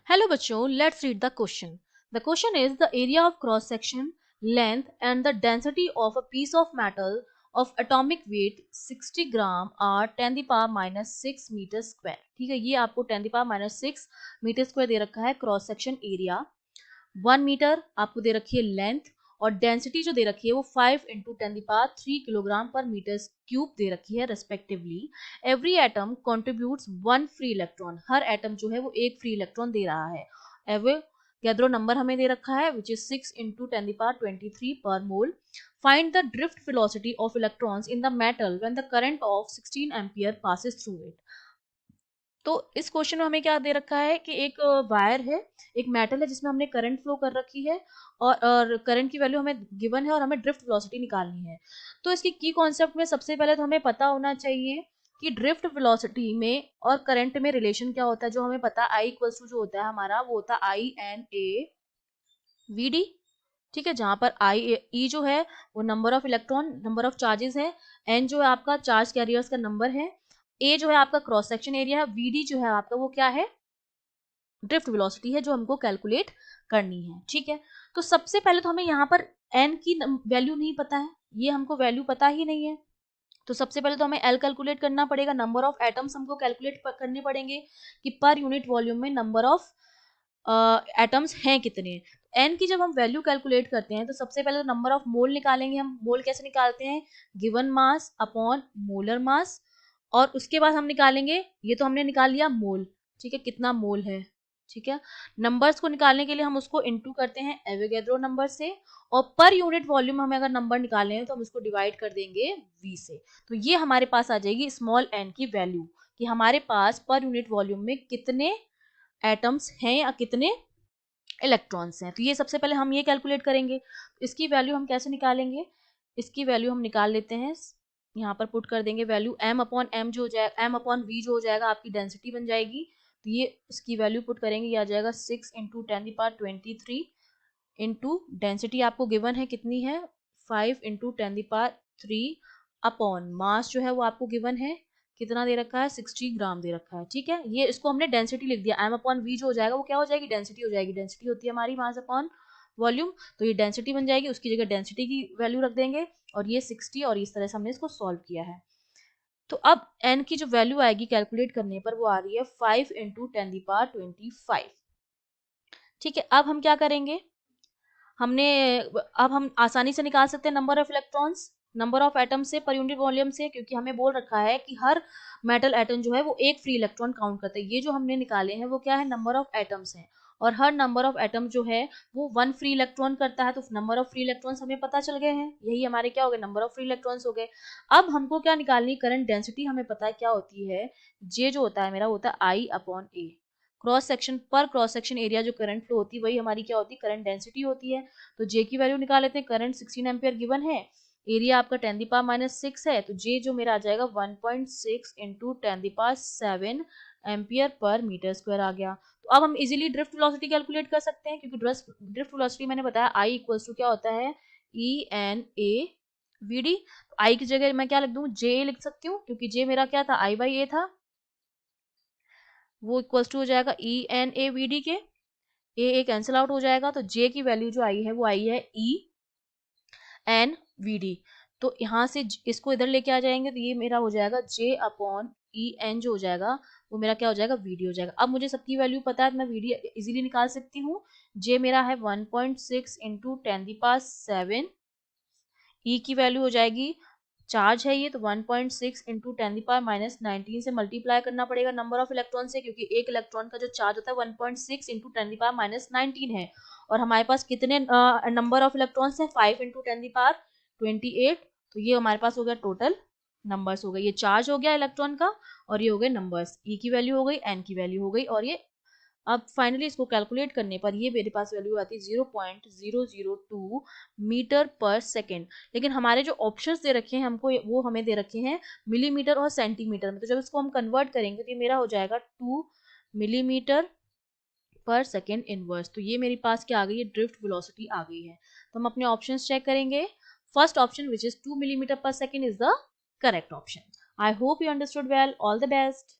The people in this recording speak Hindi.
Hello बच्चों, let's read the question. The question is the area of cross section, length and the density of a piece of metal of atomic weight 60 gram are 10 the power minus 6 metre square. ठीक है, ये आपको 10 the power minus 6 metre square दे रखा है क्रॉस सेक्शन एरिया. 1 मीटर आपको दे रखी है लेंथ और डेंसिटी जो दे रखी है वो 5 इंटू 10 the power 3 किलोग्राम पर मीटर क्यूब दे रखी है respectively. Every atom contributes 1 free electron. हर एटम जो है वो एक फ्री इलेक्ट्रॉन दे रहा है. एवोगैड्रो नंबर हमें दे रखा है which is 6 into 10 the power 23 per mole. Find the drift velocity of electrons in the metal when the current of 16 ampere passes through it. तो इस क्वेश्चन में हमें क्या दे रखा है कि एक वायर है, एक मेटल है जिसमें हमने करंट फ्लो कर रखी है और करंट की वैल्यू हमें गिवन है और हमें ड्रिफ्ट वेलोसिटी निकालनी है. तो इसकी की कॉन्सेप्ट में सबसे पहले तो हमें पता होना चाहिए कि ड्रिफ्ट वेलोसिटी में और करंट में रिलेशन क्या होता है. जो हमें पता है आई इक्वल्स टू जो होता है हमारा वो होता है I n A we d. ठीक है, जहां पर आई ई जो है वो number of electron, number of charges है. एन जो है आपका चार्ज कैरियर्स का नंबर है. ए जो है आपका क्रॉस सेक्शन एरिया है. वीडी जो है आपका वो क्या है, ड्रिफ्ट वेलोसिटी है जो हमको कैलकुलेट करनी है. ठीक है, तो सबसे पहले तो हमें यहाँ पर एन की वैल्यू नहीं पता है, ये हमको वैल्यू पता ही नहीं है. तो सबसे पहले तो हमें एल कैलकुलेट करना पड़ेगा. नंबर ऑफ एटम्स हमको कैलकुलेट करने पड़ेंगे कि पर यूनिट वॉल्यूम में नंबर ऑफ एटम्स हैं कितने. एन की जब हम वैल्यू कैलकुलेट करते हैं तो सबसे पहले तो नंबर ऑफ मोल निकालेंगे. हम मोल कैसे निकालते हैं, given mass upon molar mass. और उसके बाद हम निकालेंगे, ये तो हमने निकाल लिया मोल. ठीक है, कितना मोल है. ठीक है, नंबर्स को निकालने के लिए हम उसको इनटू करते हैं एवोगैड्रो नंबर से. और पर यूनिट वॉल्यूम हमें अगर नंबर निकालने हैं तो हम उसको डिवाइड कर देंगे वी से. तो ये हमारे पास आ जाएगी स्मॉल एन की वैल्यू कि हमारे पास पर यूनिट वॉल्यूम में कितने एटम्स हैं या कितने इलेक्ट्रॉन्स हैं. तो ये सबसे पहले हम ये कैलकुलेट करेंगे. इसकी वैल्यू हम कैसे निकालेंगे, इसकी वैल्यू हम निकाल लेते हैं. यहाँ पर पुट कर देंगे वैल्यू m अपॉन एम जो हो जाएगा, m अपॉन वी जो हो जाएगा आपकी डेंसिटी बन जाएगी. तो ये इसकी वैल्यू पुट करेंगे, ये आ जाएगा 6 इंटू 10 की पावर 23 इंटू डेंसिटी आपको गिवन है कितनी है 5 इंटू 10 की पावर 3 अपॉन मास जो है वो आपको गिवन है कितना दे रखा है 60 ग्राम दे रखा है. ठीक है, ये इसको हमने डेंसिटी लिख दिया. m अपॉन वी जो हो जाएगा वो क्या हो जाएगी, डेंसिटी हो जाएगी. डेंसिटी होती है हमारी मास अपॉन वॉल्यूम, तो ये डेंसिटी बन जाएगी. उसकी जगह डेंसिटी की वैल्यू रख देंगे और ये 60 और इस तरह से हमने इसको सॉल्व किया है. तो अब n की जो वैल्यू आएगी कैलकुलेट करने पर वो आ रही है 5 इंटू 10 की पावर 25. ठीक है, अब हम क्या करेंगे, अब हम आसानी से निकाल सकते हैं number of electrons number of atom से पर यूनिट वॉल्यूम से, क्योंकि हमें बोल रखा है कि हर मेटल एटम जो है वो एक फ्री इलेक्ट्रॉन काउंट करता है. ये जो हमने निकाले हैं वो क्या है, नंबर ऑफ एटम्स हैं और हर नंबर ऑफ एटम जो है वो 1 फ्री इलेक्ट्रॉन करता है. तो नंबर ऑफ फ्री इलेक्ट्रॉन्स हमें पता चल गए हैं, यही हमारे क्या हो गए, नंबर ऑफ फ्री इलेक्ट्रॉन्स हो गए. अब हमको क्या निकालनी, करंट डेंसिटी हमें पता है क्या होती है, जे जो होता है मेरा होता है आई अपॉन ए. क्रॉस सेक्शन पर क्रॉस सेक्शन एरिया जो करंट फ्लो होती है वही हमारी क्या होती है, करंट डेंसिटी होती है. तो जे की वैल्यू निकाल लेते हैं. करंट 16 एम्पियर गिवन है, एरिया आपका 10 दी पावर माइनस 6 है, तो जे जो मेरा आ जाएगा 1.6 into 10 the power 7 ampere per metre square आ गया. तो अब हम इजीली ड्रिफ्ट वेलोसिटी कैलकुलेट कर सकते हैं, क्योंकि ड्रिफ्ट वेलोसिटी मैंने बताया आई इक्वल्स टू क्या होता है, E N A we D. I की जगह मैं क्या लिख दूं, जे लिख सकती हूँ, क्योंकि जे मेरा क्या था, आई बाई ए था. वो इक्वल्स टू हो जाएगा e N A we d के. ए कैंसिल आउट हो जाएगा, तो जे की वैल्यू जो आई है वो आई है ई एन वी डी. तो यहाँ से इसको इधर लेके आ जाएंगे तो ये मेरा हो जाएगा जे अपॉन ई एन जो हो जाएगा वो मेरा क्या हो जाएगा, वीडी हो जाएगा. अब मुझे सबकी वैल्यू पता है तो मैं वीडी इजीली निकाल सकती हूँ. जे मेरा है 1.6 इंटू 10 दी पावर 7. ई की वैल्यू हो जाएगी, चार्ज है ये, तो 1.6 इंटू 10 दी पावर माइनस 19 से मल्टीप्लाई करना पड़ेगा नंबर ऑफ इलेक्ट्रॉन से, क्योंकि एक इलेक्ट्रॉन का जो चार्ज होता है 1.6 इंटू 10 दी पावर माइनस 19 है. और हमारे पास कितने नंबर ऑफ इलेक्ट्रॉन्स है, 5 इंटू 10 दी पावर 28. तो ये हमारे पास हो गया टोटल नंबर्स हो गए. ये चार्ज हो गया इलेक्ट्रॉन का और ये हो गए नंबर्स. ई की वैल्यू हो गई, एन की वैल्यू हो गई, और ये अब फाइनली इसको कैलकुलेट करने पर ये मेरे पास वैल्यू आती है 0.002 मीटर पर सेकेंड. लेकिन हमारे जो ऑप्शंस दे रखे हैं हमको वो हमें दे रखे हैं मिलीमीटर और सेंटीमीटर में. तो जब इसको हम कन्वर्ट करेंगे तो ये मेरा हो जाएगा 2 मिलीमीटर पर सेकेंड इनवर्स. तो ये मेरे पास क्या आ गई है, ड्रिफ्ट वेलोसिटी आ गई है. तो हम अपने ऑप्शंस चेक करेंगे. First option which is 2 millimetre per second is the correct option. I hope you understood well. All the best.